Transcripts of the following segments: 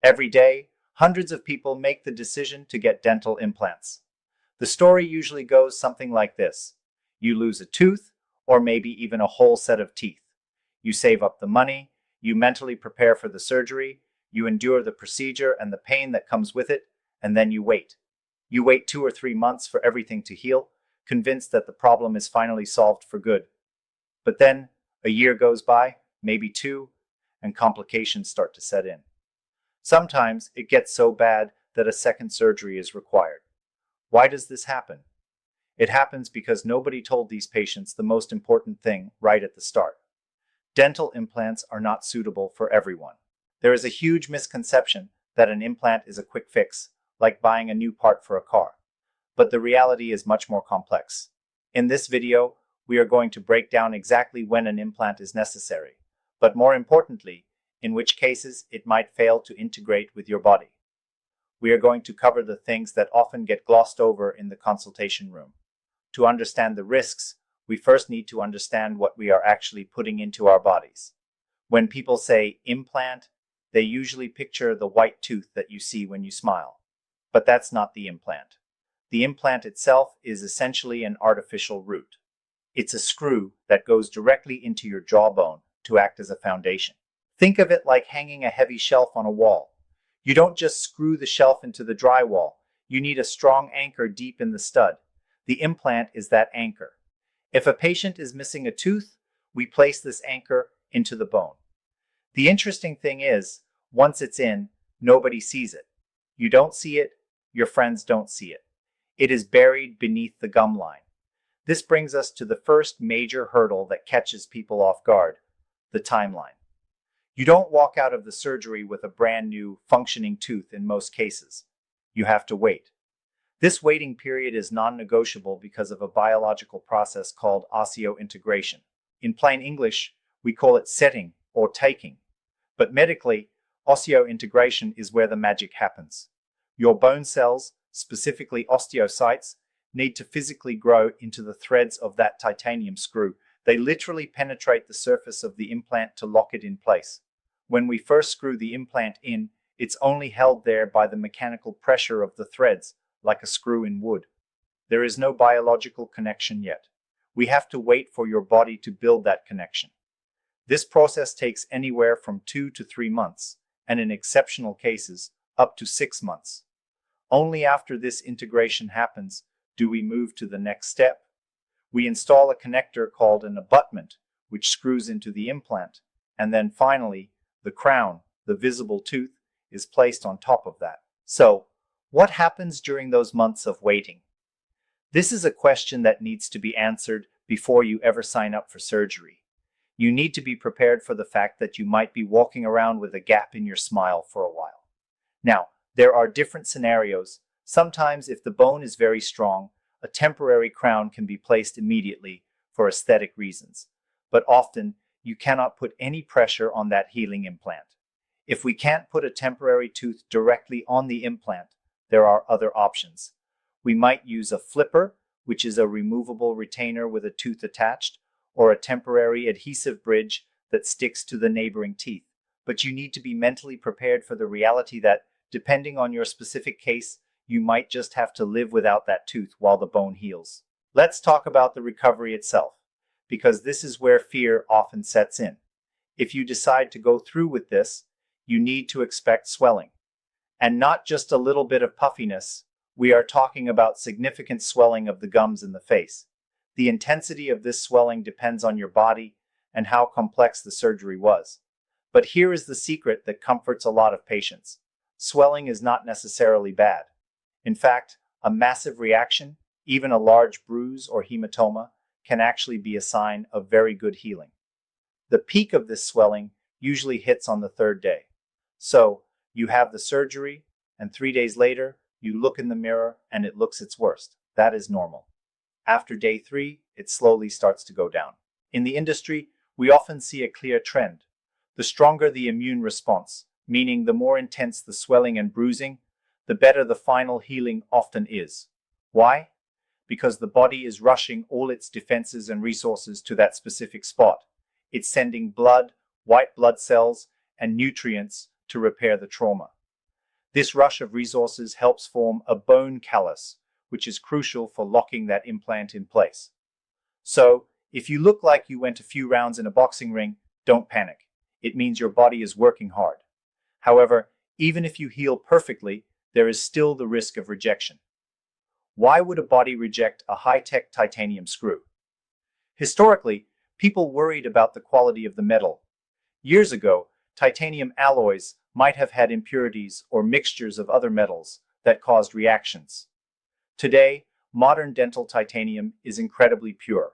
Every day, hundreds of people make the decision to get dental implants. The story usually goes something like this. You lose a tooth, or maybe even a whole set of teeth. You save up the money, you mentally prepare for the surgery, you endure the procedure and the pain that comes with it, and then you wait. You wait 2 or 3 months for everything to heal, convinced that the problem is finally solved for good. But then, a year goes by, maybe two, and complications start to set in. Sometimes it gets so bad that a second surgery is required. Why does this happen? It happens because nobody told these patients the most important thing right at the start. Dental implants are not suitable for everyone. There is a huge misconception that an implant is a quick fix, like buying a new part for a car. But the reality is much more complex. In this video, we are going to break down exactly when an implant is necessary, but more importantly, in which cases it might fail to integrate with your body. We are going to cover the things that often get glossed over in the consultation room. To understand the risks, we first need to understand what we are actually putting into our bodies. When people say implant, they usually picture the white tooth that you see when you smile. But that's not the implant. The implant itself is essentially an artificial root. It's a screw that goes directly into your jawbone to act as a foundation. Think of it like hanging a heavy shelf on a wall. You don't just screw the shelf into the drywall. You need a strong anchor deep in the stud. The implant is that anchor. If a patient is missing a tooth, we place this anchor into the bone. The interesting thing is, once it's in, nobody sees it. You don't see it, your friends don't see it. It is buried beneath the gum line. This brings us to the first major hurdle that catches people off guard, the timeline. You don't walk out of the surgery with a brand new, functioning tooth in most cases. You have to wait. This waiting period is non-negotiable because of a biological process called osseointegration. In plain English, we call it setting or taking. But medically, osseointegration is where the magic happens. Your bone cells, specifically osteocytes, need to physically grow into the threads of that titanium screw. They literally penetrate the surface of the implant to lock it in place. When we first screw the implant in, it's only held there by the mechanical pressure of the threads, like a screw in wood. There is no biological connection yet. We have to wait for your body to build that connection. This process takes anywhere from 2 to 3 months, and in exceptional cases, up to 6 months. Only after this integration happens do we move to the next step. We install a connector called an abutment, which screws into the implant, and then finally, the crown, the visible tooth, is placed on top of that. So, what happens during those months of waiting? This is a question that needs to be answered before you ever sign up for surgery. You need to be prepared for the fact that you might be walking around with a gap in your smile for a while. Now, there are different scenarios. Sometimes, if the bone is very strong, a temporary crown can be placed immediately for aesthetic reasons. But often, you cannot put any pressure on that healing implant. If we can't put a temporary tooth directly on the implant, there are other options. We might use a flipper, which is a removable retainer with a tooth attached, or a temporary adhesive bridge that sticks to the neighboring teeth. But you need to be mentally prepared for the reality that, depending on your specific case, you might just have to live without that tooth while the bone heals. Let's talk about the recovery itself, because this is where fear often sets in. If you decide to go through with this, you need to expect swelling. And not just a little bit of puffiness, we are talking about significant swelling of the gums in the face. The intensity of this swelling depends on your body and how complex the surgery was. But here is the secret that comforts a lot of patients. Swelling is not necessarily bad. In fact, a massive reaction, even a large bruise or hematoma, can actually be a sign of very good healing. The peak of this swelling usually hits on the 3rd day. So, you have the surgery, and 3 days later, you look in the mirror and it looks its worst. That is normal. After day 3, it slowly starts to go down. In the industry, we often see a clear trend. The stronger the immune response, meaning the more intense the swelling and bruising, the better the final healing often is. Why? Because the body is rushing all its defenses and resources to that specific spot. It's sending blood, white blood cells, and nutrients to repair the trauma. This rush of resources helps form a bone callus, which is crucial for locking that implant in place. So, if you look like you went a few rounds in a boxing ring, don't panic. It means your body is working hard. However, even if you heal perfectly, there is still the risk of rejection. Why would a body reject a high-tech titanium screw? Historically, people worried about the quality of the metal. Years ago, titanium alloys might have had impurities or mixtures of other metals that caused reactions. Today, modern dental titanium is incredibly pure.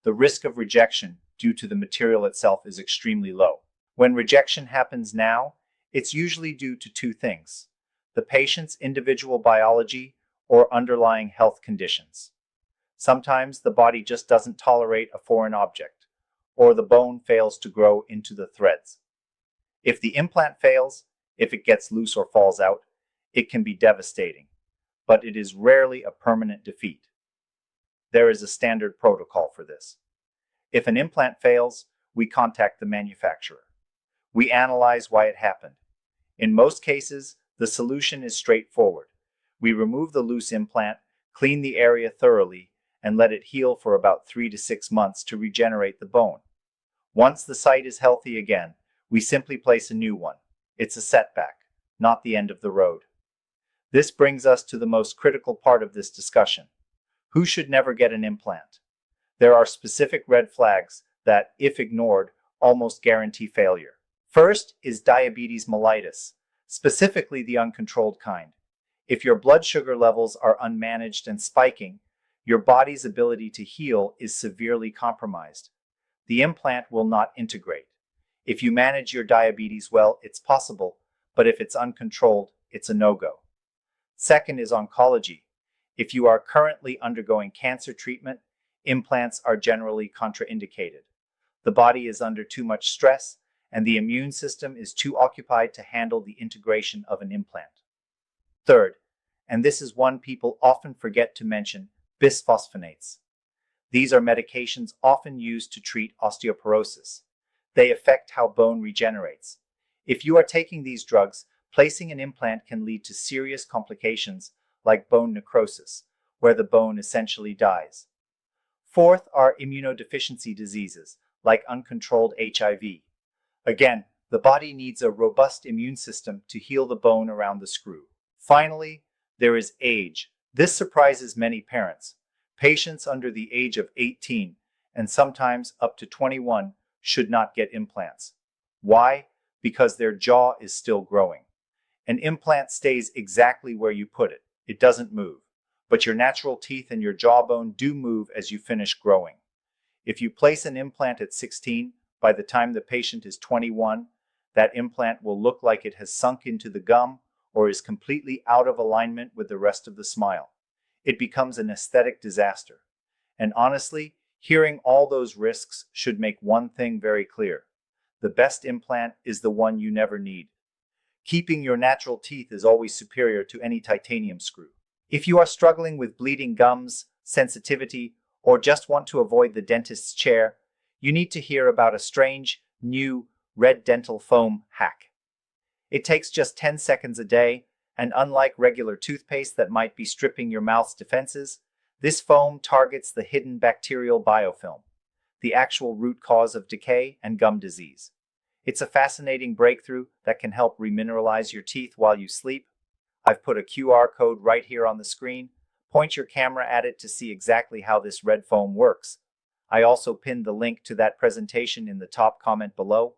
The risk of rejection due to the material itself is extremely low. When rejection happens now, it's usually due to two things: the patient's individual biology or underlying health conditions. Sometimes the body just doesn't tolerate a foreign object, or the bone fails to grow into the threads. If the implant fails, if it gets loose or falls out, it can be devastating, but it is rarely a permanent defeat. There is a standard protocol for this. If an implant fails, we contact the manufacturer. We analyze why it happened. In most cases, the solution is straightforward. We remove the loose implant, clean the area thoroughly, and let it heal for about 3 to 6 months to regenerate the bone. Once the site is healthy again, we simply place a new one. It's a setback, not the end of the road. This brings us to the most critical part of this discussion. Who should never get an implant? There are specific red flags that, if ignored, almost guarantee failure. First is diabetes mellitus, specifically the uncontrolled kind. If your blood sugar levels are unmanaged and spiking, your body's ability to heal is severely compromised. The implant will not integrate. If you manage your diabetes well, it's possible, but if it's uncontrolled, it's a no-go. Second is oncology. If you are currently undergoing cancer treatment, implants are generally contraindicated. The body is under too much stress, and the immune system is too occupied to handle the integration of an implant. Third, and this is one people often forget to mention, bisphosphonates. These are medications often used to treat osteoporosis. They affect how bone regenerates. If you are taking these drugs, placing an implant can lead to serious complications like bone necrosis, where the bone essentially dies. Fourth are immunodeficiency diseases, like uncontrolled HIV. Again, the body needs a robust immune system to heal the bone around the screw. Finally, there is age. This surprises many parents. Patients under the age of 18 and sometimes up to 21 should not get implants. Why? Because their jaw is still growing. An implant stays exactly where you put it. It doesn't move. But your natural teeth and your jawbone do move as you finish growing. If you place an implant at 16, by the time the patient is 21, that implant will look like it has sunk into the gum or is completely out of alignment with the rest of the smile. It becomes an aesthetic disaster. And honestly, hearing all those risks should make one thing very clear. The best implant is the one you never need. Keeping your natural teeth is always superior to any titanium screw. If you are struggling with bleeding gums, sensitivity, or just want to avoid the dentist's chair, you need to hear about a strange, new, red dental foam hack. It takes just 10 seconds a day, and unlike regular toothpaste that might be stripping your mouth's defenses, this foam targets the hidden bacterial biofilm, the actual root cause of decay and gum disease. It's a fascinating breakthrough that can help remineralize your teeth while you sleep. I've put a QR code right here on the screen. Point your camera at it to see exactly how this red foam works. I also pinned the link to that presentation in the top comment below.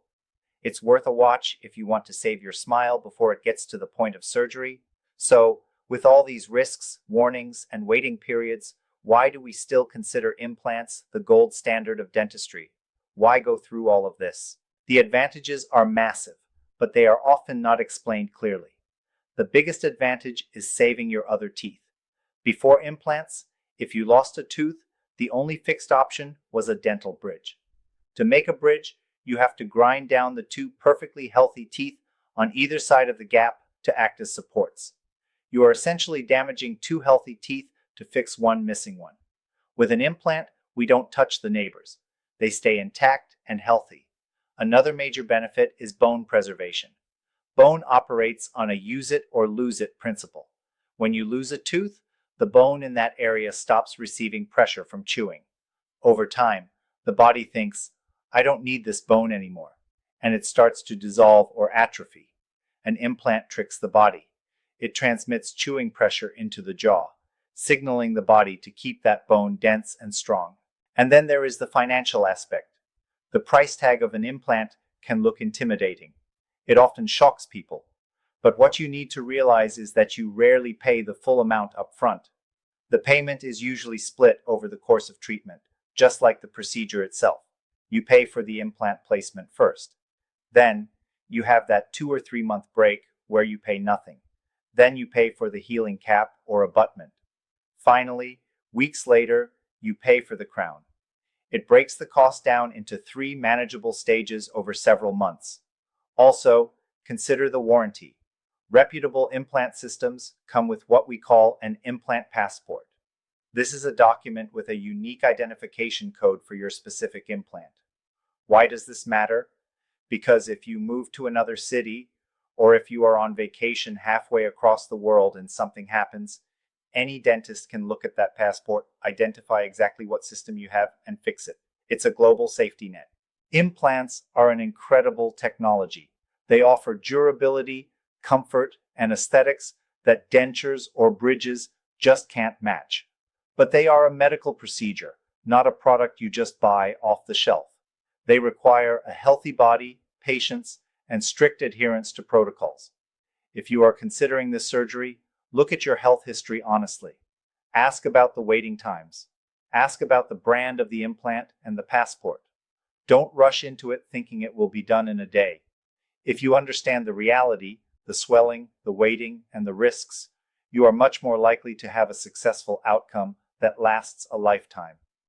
It's worth a watch if you want to save your smile before it gets to the point of surgery. So, with all these risks, warnings, and waiting periods, why do we still consider implants the gold standard of dentistry? Why go through all of this? The advantages are massive, but they are often not explained clearly. The biggest advantage is saving your other teeth. Before implants, if you lost a tooth, the only fixed option was a dental bridge. To make a bridge, you have to grind down the two perfectly healthy teeth on either side of the gap to act as supports. You are essentially damaging two healthy teeth to fix one missing one. With an implant, we don't touch the neighbors. They stay intact and healthy. Another major benefit is bone preservation. Bone operates on a use it or lose it principle. When you lose a tooth, the bone in that area stops receiving pressure from chewing. Over time, the body thinks, I don't need this bone anymore, and it starts to dissolve or atrophy. An implant tricks the body. It transmits chewing pressure into the jaw, signaling the body to keep that bone dense and strong. And then there is the financial aspect. The price tag of an implant can look intimidating. It often shocks people. But what you need to realize is that you rarely pay the full amount up front. The payment is usually split over the course of treatment, just like the procedure itself. You pay for the implant placement first. Then, you have that 2 or 3 month break where you pay nothing. Then you pay for the healing cap or abutment. Finally, weeks later, you pay for the crown. It breaks the cost down into 3 manageable stages over several months. Also, consider the warranty. Reputable implant systems come with what we call an implant passport. This is a document with a unique identification code for your specific implant. Why does this matter? Because if you move to another city, or if you are on vacation halfway across the world and something happens, any dentist can look at that passport, identify exactly what system you have, and fix it. It's a global safety net. Implants are an incredible technology. They offer durability, comfort, and aesthetics that dentures or bridges just can't match. But they are a medical procedure, not a product you just buy off the shelf. They require a healthy body, patience, and strict adherence to protocols. If you are considering this surgery, look at your health history honestly. Ask about the waiting times. Ask about the brand of the implant and the passport. Don't rush into it thinking it will be done in a day. If you understand the reality, the swelling, the waiting, and the risks, you are much more likely to have a successful outcome that lasts a lifetime.